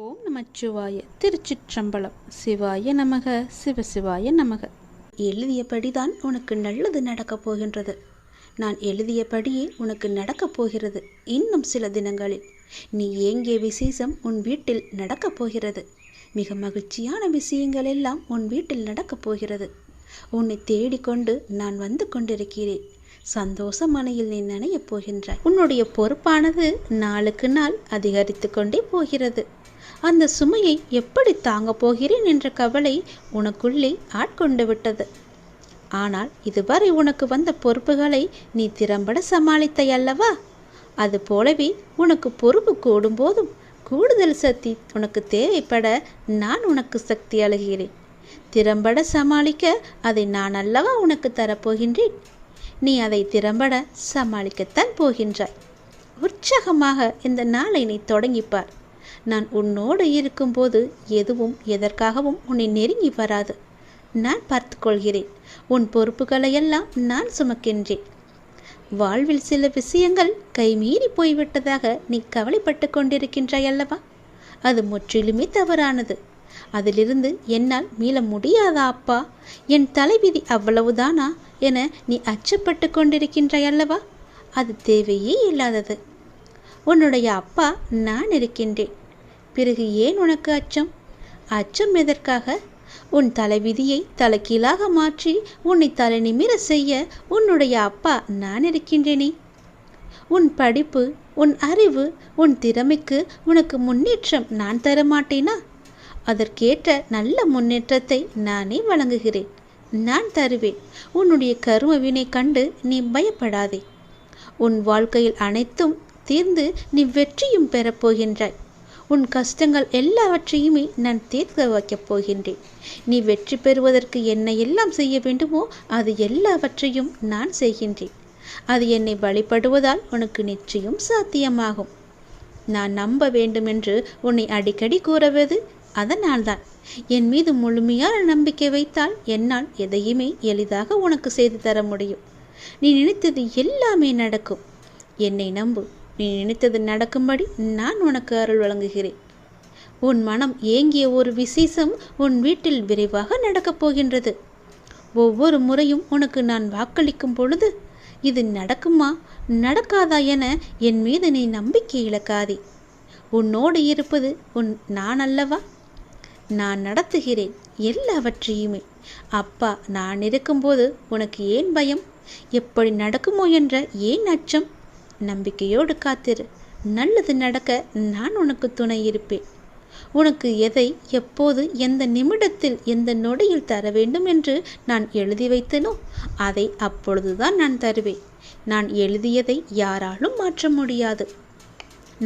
ஓம் நமச்சிவாய. திருச்சிற்றம்பலம். சிவாய நமக, சிவசிவாய நமக. எழுதியபடிதான் உனக்கு நல்லது நடக்கப் போகின்றது. நான் எழுதியபடியே உனக்கு நடக்கப் போகிறது. இன்னும் சில தினங்களில் நீ ஏங்கிய விசேஷம் உன் வீட்டில் நடக்கப் போகிறது. மிக மகிழ்ச்சியான விஷயங்கள் எல்லாம் உன் வீட்டில் நடக்கப் போகிறது. உன்னை தேடிக்கொண்டு நான் வந்து கொண்டிருக்கிறேன். சந்தோஷ மனையில் நீ நனையப் போகின்றாய். உன்னுடைய பொறுப்பானது நாளுக்கு நாள் அதிகரித்து கொண்டே போகிறது. அந்த சுமையை எப்படி தாங்கப் போகிறேன் என்ற கவலை உனக்குள்ளே ஆட்கொண்டு விட்டது. ஆனால் இதுவரை உனக்கு வந்த பொறுப்புகளை நீ திறம்பட சமாளித்தாய் அல்லவா? அது போலவே உனக்கு பொறுப்பு கூடும் போதும் கூடுதல் சக்தி உனக்கு தேவைப்பட நான் உனக்கு சக்தி அளிக்கிறேன். திறம்பட சமாளிக்க அதை நான் அல்லவா உனக்கு தரப்போகின்றேன். நீ அதை திறம்பட சமாளிக்கத்தான் போகின்றாய். உற்சாகமாக இந்த நாளை நீ தொடங்கிப்பார். நான் உன்னோடு இருக்கும்போது எதுவும் எதற்காகவும் உன்னை நெருங்கி வராது. நான் பார்த்து கொள்கிறேன். உன் பொறுப்புகளையெல்லாம் நான் சுமக்கின்றேன். வாழ்வில் சில விஷயங்கள் கைமீறி போய்விட்டதாக நீ கவலைப்பட்டு கொண்டிருக்கின்றாய் அல்லவா? அது முற்றிலுமே தவறானது. அதிலிருந்து என்னால் மீள முடியாதா அப்பா? என் தலைவிதி அவ்வளவுதானா என நீ அச்சப்பட்டு கொண்டிருக்கின்றாய் அல்லவா? அது தேவையே இல்லாதது. உன்னுடைய அப்பா நான் இருக்கின்றேன். பிறகு ஏன் உனக்கு அச்சம்? அச்சம் எதற்காக? உன் தலைவிதியை தலைகீழாக மாற்றி உன்னை தலை நிமிர செய்ய உன்னுடைய அப்பா நான் இருக்கின்றேனே. உன் படிப்பு, உன் அறிவு, உன் திறமைக்கு உனக்கு முன்னேற்றம் நான் தரமாட்டேனா? அதற்கேற்ற நல்ல முன்னேற்றத்தை நானே வழங்குகிறேன். நான் தருவேன். உன்னுடைய கர்ம வினை கண்டு நீ பயப்படாதே. உன் வாழ்க்கையில் அனைத்தும் தீர்ந்து நீ வெற்றியும் பெறப்போகின்றாய். உன் கஷ்டங்கள் எல்லாவற்றையுமே நான் தீர்க்க வைக்கப் போகின்றேன். நீ வெற்றி பெறுவதற்கு என்ன எல்லாம் செய்ய வேண்டுமோ அது எல்லாவற்றையும் நான் செய்கின்றேன். அது என்னை வழிபடுவதால் உனக்கு நிச்சயம் சாத்தியமாகும். நான் நம்ப வேண்டும் என்று உன்னை அடிக்கடி கூறுவது அதனால்தான். என் மீது முழுமையான நம்பிக்கை வைத்தால் என்னால் எதையுமே எளிதாக உனக்கு செய்து தர முடியும். நீ நினைத்தது எல்லாமே நடக்கும். என்னை நம்பு. நீ நினைத்தது நடக்கும்படி நான் உனக்கு அருள் வழங்குகிறேன். உன் மனம் ஏங்கிய ஒரு விசேஷம் உன் வீட்டில் விரைவாக நடக்கப் போகின்றது. ஒவ்வொரு முறையும் உனக்கு நான் வாக்களிக்கும் பொழுது இது நடக்குமா நடக்காதா என என் மீது நீ நம்பிக்கை இழக்காதே. உன்னோடு இருப்பது நான் அல்லவா? நான் நடத்துகிறேன் எல்லாவற்றையுமே. அப்பா நான் இருக்கும்போது உனக்கு ஏன் பயம்? எப்படி நடக்குமோ என்ற ஏன் அச்சம்? நம்பிக்கையோடு காத்திரு. நல்லது நடக்க நான் உனக்கு துணை இருப்பேன். உனக்கு எதை எப்போது எந்த நிமிடத்தில் எந்த நொடியில் தர வேண்டும் என்று நான் எழுதி வைத்தனோ அதை அப்பொழுதுதான் நான் தருவேன். நான் எழுதியதை யாராலும் மாற்ற முடியாது.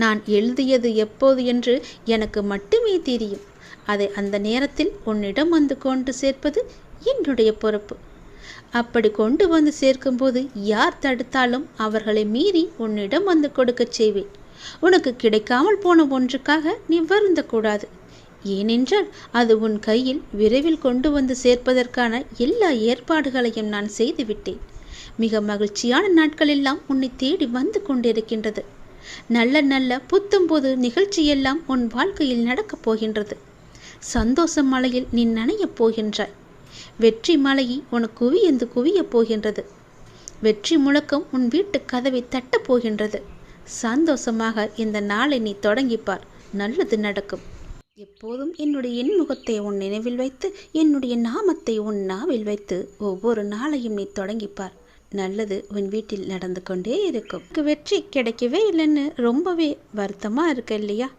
நான் எழுதியது எப்போது என்று எனக்கு மட்டுமே தெரியும். அதை அந்த நேரத்தில் உன்னிடம் வந்து கொண்டு சேர்ப்பது என்னுடைய பொறுப்பு. அப்படி கொண்டு வந்து சேர்க்கும்போது யார் தடுத்தாலும் அவர்களை மீறி உன்னிடம் வந்து கொடுக்க செய்வேன். உனக்கு கிடைக்காமல் போன ஒன்றுக்காக நீ வருந்தக்கூடாது. ஏனென்றால் அது உன் கையில் விரைவில் கொண்டு வந்து சேர்ப்பதற்கான எல்லா ஏற்பாடுகளையும் நான் செய்துவிட்டேன். மிக மகிழ்ச்சியான நாட்கள் எல்லாம் உன்னை தேடி வந்து கொண்டிருக்கின்றது. நல்ல நல்ல புத்தம்புது நிகழ்ச்சியெல்லாம் உன் வாழ்க்கையில் நடக்கப் போகின்றது. சந்தோஷ மலையில் நீ நனையப் போகின்றாய். வெற்றி மலையை உனக்கு குவியந்து குவியப் போகின்றது. வெற்றி முழக்கம் உன் வீட்டு கதவை தட்டப் போகின்றது. சந்தோஷமாக இந்த நாளை நீ தொடங்கிப்பார். நல்லது நடக்கும். எப்போதும் என்னுடைய எண்முகத்தை உன் நினைவில் வைத்து என்னுடைய நாமத்தை உன் நாவில் வைத்து ஒவ்வொரு நாளையும் நீ தொடங்கிப்பார். நல்லது உன் வீட்டில் நடந்து கொண்டே இருக்கும். வெற்றி கிடைக்கவே இல்லைன்னு ரொம்பவே வருத்தமாக இருக்கு இல்லையா?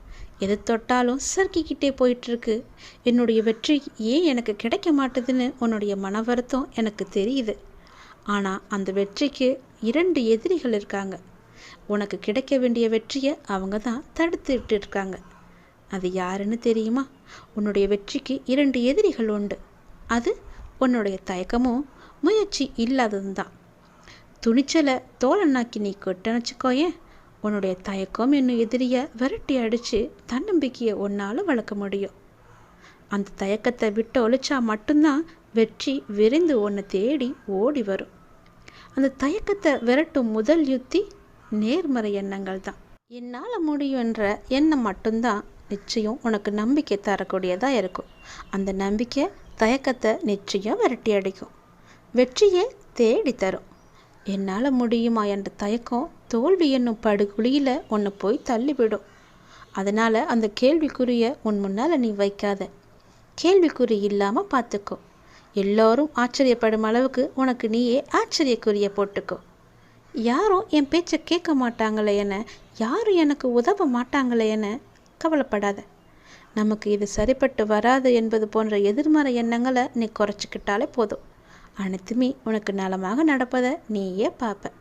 எது தொட்டாலும் சறுக்கிக்கிட்டே போயிட்டுருக்கு. என்னுடைய வெற்றி ஏன் எனக்கு கிடைக்க மாட்டுதுன்னு உன்னுடைய மன வருத்தம் எனக்கு தெரியுது. ஆனால் அந்த வெற்றிக்கு 2 எதிரிகள் இருக்காங்க. உனக்கு கிடைக்க வேண்டிய வெற்றியை அவங்க தான் தடுத்துட்டு இருக்காங்க. அது யாருன்னு தெரியுமா? உன்னுடைய வெற்றிக்கு 2 எதிரிகள் உண்டு. அது உன்னுடைய தயக்கமும் முயற்சி இல்லாதது தான். துணிச்சலை தோழனாக்கி நீ கொட்டணிச்சுக்கோயேன். உன்னுடைய தயக்கம் என்னும் எதிரியை விரட்டி அடித்து தன்னம்பிக்கையை உன்னால் வளர்க்க முடியும். அந்த தயக்கத்தை விட்டு ஒழிச்சா மட்டும்தான் வெற்றி விரைந்து உன்னை தேடி ஓடி வரும். அந்த தயக்கத்தை விரட்டும் முதல் யுத்தி நேர்மறை எண்ணங்கள் தான். என்னால் முடியும் என்ற எண்ணம் மட்டும்தான் நிச்சயம் உனக்கு நம்பிக்கை தரக்கூடியதாக இருக்கும். அந்த நம்பிக்கை தயக்கத்தை நிச்சயம் விரட்டி அடிக்கும், வெற்றியை தேடி தரும். என்னால் முடியுமா என்ற தயக்கம் தோல்வி என்னும் படுகுழியில் உன்னை போய் தள்ளிவிடும். அதனால் அந்த கேள்விக்குறியை உன் முன்னால் நீ வைக்காத. கேள்விக்குறி இல்லாமல் பார்த்துக்கோ. எல்லோரும் ஆச்சரியப்படும் அளவுக்கு உனக்கு நீயே ஆச்சரியக்குறியை போட்டுக்கோ. யாரும் என் பேச்சை கேட்க மாட்டாங்களே என, யாரும் எனக்கு உதவ மாட்டாங்களே என கவலைப்படாத. நமக்கு இது சரிப்பட்டு வராது என்பது போன்ற எதிர்மறை எண்ணங்களை நீ குறைச்சிக்கிட்டாலே போதும். அனைத்துமே உனக்கு நலமாக நடப்பதை நீயே பார்ப்ப.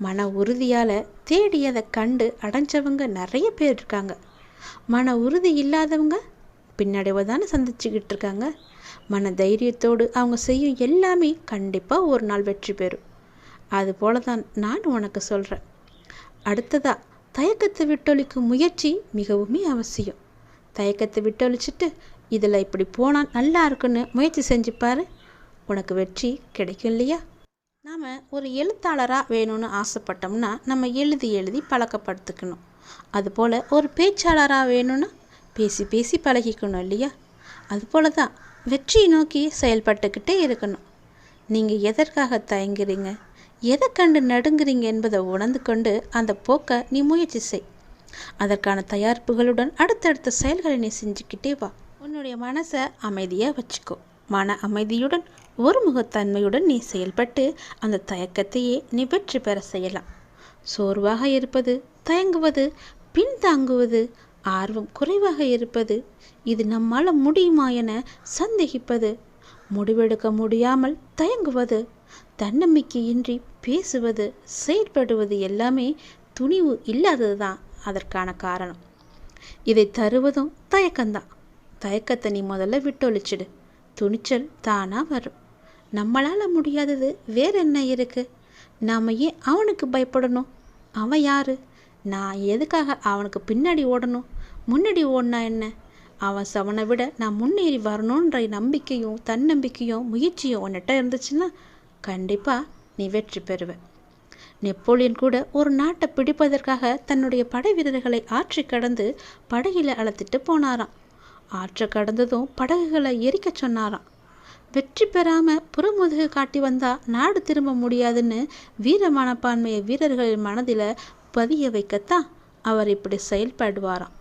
மன உறுதியால் தேடியதை கண்டு அடைஞ்சவங்க நிறைய பேர் இருக்காங்க. மன உறுதி இல்லாதவங்க பின்னடைவை தானே சந்திச்சுக்கிட்டு இருக்காங்க. மன தைரியத்தோடு அவங்க செய்யும் எல்லாமே கண்டிப்பாக ஒரு நாள் வெற்றி பெறும். அதுபோல தான் நான் உனக்கு சொல்கிறேன். அடுத்ததா, தயக்கத்தை விட்டொழிக்கும் முயற்சி மிகவுமே அவசியம். தயக்கத்தை விட்டொழிச்சிட்டு இதில் இப்படி போனால் நல்லா இருக்குன்னு முயற்சி செஞ்சுப்பாரு, உனக்கு வெற்றி கிடைக்கும் இல்லையா? நாம் ஒரு எழுத்தாளராக வேணும்னு ஆசைப்பட்டோம்னா நம்ம எழுதி எழுதி பழக்கப்படுத்திக்கணும். அதுபோல் ஒரு பேச்சாளராக வேணும்னா பேசி பேசி பழகிக்கணும் இல்லையா? அதுபோல தான் வெற்றியை நோக்கி செயல்பட்டுக்கிட்டே இருக்கணும். நீங்கள் எதற்காக தயங்குறீங்க, எதை கண்டு நடுங்குறீங்க என்பதை உணர்ந்து கொண்டு அந்த போக்கை நீ முயற்சி செய். அதற்கான தயாரிப்புகளுடன் அடுத்தடுத்த செயல்களை நீ செஞ்சுக்கிட்டே வா. உன்னுடைய மனசை அமைதியாக வச்சுக்கோ. மன அமைதியுடன் ஒருமுகத்தன்மையுடன் நீ செயல்பட்டு அந்த தயக்கத்தையே நீ வெற்றி பெற செய்யலாம். சோர்வாக இருப்பது, தயங்குவது, பின்தாங்குவது, ஆர்வம் குறைவாக இருப்பது, இது நம்மால் முடியுமா என சந்தேகிப்பது, முடிவெடுக்க முடியாமல் தயங்குவது, தன்னம்பிக்கையின்றி பேசுவது, செயல்படுவது எல்லாமே துணிவு இல்லாதது தான் அதற்கான காரணம். இதை தருவதும் தயக்கம்தான். தயக்கத்தை நீ முதல்ல விட்டொழிச்சிடு. துணிச்சல் தானாக வரும். நம்மளால் முடியாதது வேற என்ன இருக்கு? நாம் ஏன் அவனுக்கு பயப்படணும்? அவன் யாரு? நான் எதுக்காக அவனுக்கு பின்னாடி ஓடணும்? முன்னாடி ஓடினா என்ன? அவன் சவனை விட நான் முன்னேறி வரணுன்ற நம்பிக்கையும் தன்னம்பிக்கையும் முயற்சியும் உன்னிட்ட இருந்துச்சுன்னா கண்டிப்பாக நீ வெற்றி பெறுவ. நெப்போலியன் கூட ஒரு நாட்டை பிடிப்பதற்காக தன்னுடைய படை வீரர்களை ஆற்றி கடந்து படகில் அழைத்துட்டு போனாராம். ஆற்றை கடந்ததும் படகுகளை எரிக்க சொன்னாராம். வெற்றி பெறாமல் புறமுதுகு காட்டி வந்தால் நாடு திரும்ப முடியாதுன்னு வீர மனப்பான்மையை வீரர்களின் மனதில் பதிய வைக்கத்தான் அவர் இப்படி செயல்படுவாராம்.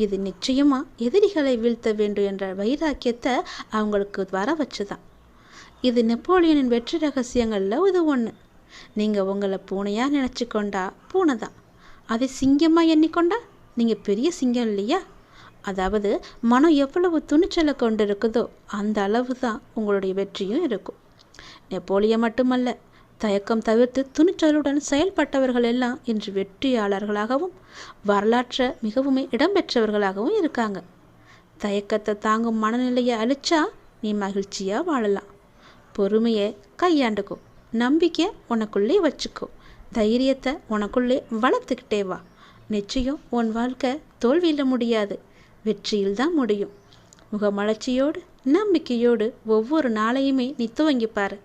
இது நிச்சயமாக எதிரிகளை வீழ்த்த வேண்டும் என்ற வைராக்கியத்தை அவங்களுக்கு வர வச்சுதான். இது நெப்போலியனின் வெற்றி ரகசியங்களில் இது ஒன்று. நீங்கள் உங்களை பூனையாக நினச்சி கொண்டா பூனை தான். அதை சிங்கமாக எண்ணிக்கொண்டா நீங்கள் பெரிய சிங்கம் இல்லையா? அதாவது மனம் எவ்வளவு துணிச்சலை கொண்டு இருக்குதோ அந்த அளவு தான் உங்களுடைய வெற்றியும் இருக்கும். நெப்போலியன் மட்டுமல்ல, தயக்கம் தவிர்த்து துணிச்சலுடன் செயல்பட்டவர்கள் எல்லாம் இன்று வெற்றியாளர்களாகவும் வரலாற்றை மிகவும் இடம்பெற்றவர்களாகவும் இருக்காங்க. தயக்கத்தை தாங்கும் மனநிலையை அழிச்சா நீ மகிழ்ச்சியாக வாழலாம். பொறுமையை கையாண்டுக்கோ. நம்பிக்கை உனக்குள்ளே வச்சுக்கோ. தைரியத்தை உனக்குள்ளே வளர்த்துக்கிட்டே வா. நிச்சயம் உன் வாழ்க்கை தோல்வியில் முடியாது, வெற்றியில் தான் முடியும். முகமலர்ச்சியோடு நம்பிக்கையோடு ஒவ்வொரு நாளையுமே நீ துவங்கிப்பார்.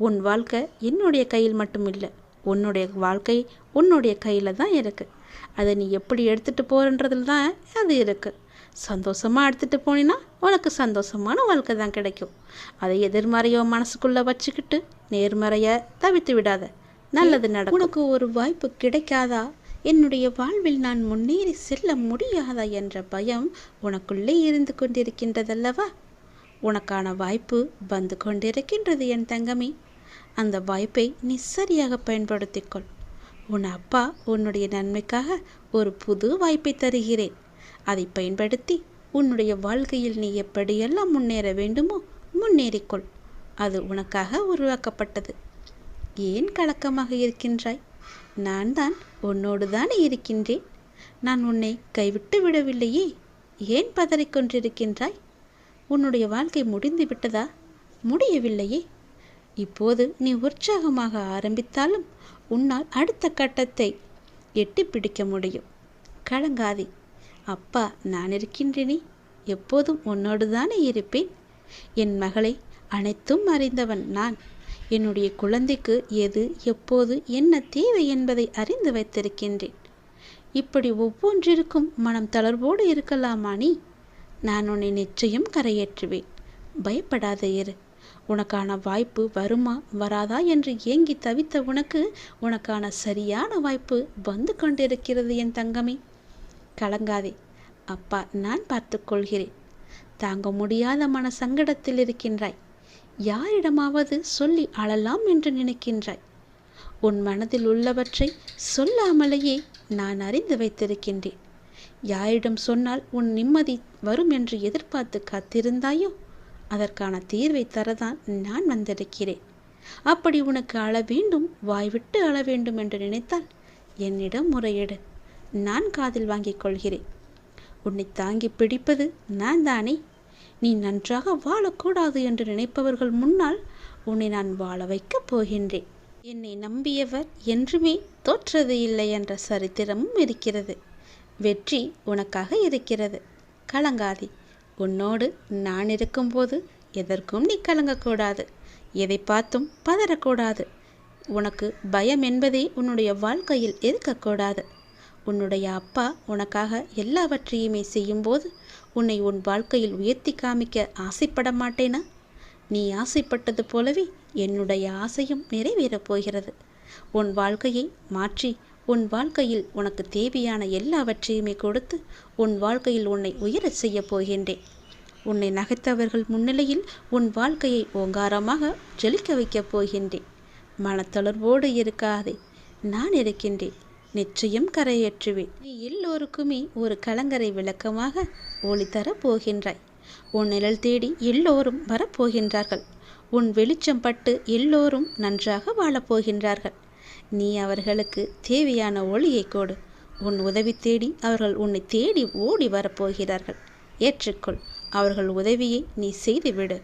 உன் வாழ்க்கை என்னுடைய கையில் மட்டும் இல்லை, உன்னுடைய வாழ்க்கை உன்னுடைய கையில் தான் இருக்குது. அதை நீ எப்படி எடுத்துகிட்டு போகிறன்றதுல தான் அது இருக்குது. சந்தோஷமாக எடுத்துகிட்டு போனீன்னா உனக்கு சந்தோஷமான வாழ்க்கை தான் கிடைக்கும். அதை எதிர்மறையோ மனசுக்குள்ளே வச்சுக்கிட்டு நேர்மறையை தவிர்த்து விடாத. நல்லது நடக்கும். உனக்கு ஒரு வாய்ப்பு கிடைக்காதா, என்னுடைய வாழ்வில் நான் முன்னேறி செல்ல முடியாதா என்ற பயம் உனக்குள்ளே இருந்து கொண்டிருக்கின்றதல்லவா? உனக்கான வாய்ப்பு வந்து கொண்டிருக்கின்றது என் தங்கமே. அந்த வாய்ப்பை நீ சரியாக பயன்படுத்திக்கொள். உன் அப்பா உன்னுடைய நன்மைக்காக ஒரு புது வாய்ப்பை தருகிறேன். அதை பயன்படுத்தி உன்னுடைய வாழ்க்கையில் நீ எப்படியெல்லாம் முன்னேற வேண்டுமோ முன்னேறிக்கொள். அது உனக்காக உருவாக்கப்பட்டது. ஏன் கலக்கமாக இருக்கின்றாய்? நான் தான் உன்னோடு தானே இருக்கின்றேன். நான் உன்னை கைவிட்டு விடவில்லையே. ஏன் பதறிக்கொண்டிருக்கின்றாய்? உன்னுடைய வாழ்க்கை முடிந்து விட்டதா? முடியவில்லையே. இப்போது நீ உற்சாகமாக ஆரம்பித்தாலும் உன்னால் அடுத்த கட்டத்தை எட்டி பிடிக்க முடியும். கலங்காதே. அப்பா நான் இருக்கின்றேனே, எப்போதும் உன்னோடு தானே இருப்பேன். என் மகளை அனைத்தும் அறிந்தவன் நான். என்னுடைய குழந்தைக்கு எது எப்போது என்ன தேவை என்பதை அறிந்து வைத்திருக்கின்றேன். இப்படி ஒவ்வொன்றிற்கும் மனம் தளர்வோடு இருக்கலாமா நீ? நான் உன்னை நிச்சயம் கரையேற்றுவேன். பயப்படாத இரு. உனக்கான வாய்ப்பு வருமா வராதா என்று ஏங்கி தவித்த உனக்கான சரியான வாய்ப்பு வந்து கொண்டிருக்கிறது என் தங்கமே. கலங்காதே, அப்பா நான் பார்த்து கொள்கிறேன். தாங்க முடியாத மன சங்கடத்தில் இருக்கின்றாய். யாரிடமாவது சொல்லி அழலாம் என்று நினைக்கின்றாய். உன் மனதில் உள்ளவற்றை சொல்லாமலேயே நான் அறிந்து வைத்திருக்கின்றேன். யாரிடம் சொன்னால் உன் நிம்மதி வரும் என்று எதிர்பார்த்து காத்திருந்தாயோ அதற்கான தீர்வை தரதான் நான் வந்திருக்கிறேன். அப்படி உனக்கு அழ வேண்டும், வாய்விட்டு அழ வேண்டும் என்று நினைத்தால் என்னிடம் முறையிடு. நான் காதில் வாங்கிக் கொள்கிறேன். உன்னை தாங்கி பிடிப்பது நான் தானே. நீ நன்றாக வாழக்கூடாது என்று நினைப்பவர்கள் முன்னால் உன்னை நான் வாழ வைக்கப் போகின்றேன். என்னை நம்பியவர் என்றுமே தோற்றது இல்லை என்ற சரித்திரமும் இருக்கிறது. வெற்றி உனக்காக இருக்கிறது. கலங்காதே. உன்னோடு நான் இருக்கும்போது எதற்கும் நீ கலங்கக்கூடாது. எதை பார்த்தும் பதறக்கூடாது. உனக்கு பயம் என்பதே உன்னுடைய வாழ்க்கையில் இருக்கக்கூடாது. உன்னுடைய அப்பா உனக்காக எல்லாவற்றையுமே செய்யும்போது உன்னை உன் வாழ்க்கையில் உயர்த்தி காமிக்க ஆசைப்பட மாட்டேனா? நீ ஆசைப்பட்டது போலவே என்னுடைய ஆசையும் நிறைவேறப் போகிறது. உன் வாழ்க்கையை மாற்றி உன் வாழ்க்கையில் உனக்கு தேவையான எல்லாவற்றையுமே கொடுத்து உன் வாழ்க்கையில் உன்னை உயரச் செய்ய போகின்றேன். உன்னை நகைத்தவர்கள் முன்னிலையில் உன் வாழ்க்கையை ஓங்காரமாக ஜொலிக்க வைக்கப் போகின்றேன். மனத்தளர்வோடு இருக்காதே, நான் இருக்கின்றேன். நிச்சயம் கரையேற்றுவேன். நீ எல்லோருக்குமே ஒரு கலங்கரை விளக்கமாக ஒளி தரப் போகின்றாய். உன் நிழல் தேடி எல்லோரும் வரப்போகின்றார்கள். உன் வெளிச்சம் பட்டு எல்லோரும் நன்றாக வாழப்போகின்றார்கள். நீ அவர்களுக்கு தேவையான ஒளியை கொடு. உன் உதவி தேடி அவர்கள் உன்னை தேடி ஓடி வரப்போகிறார்கள். ஏற்றுக்கொள். அவர்கள் உதவியை நீ செய்துவிடு.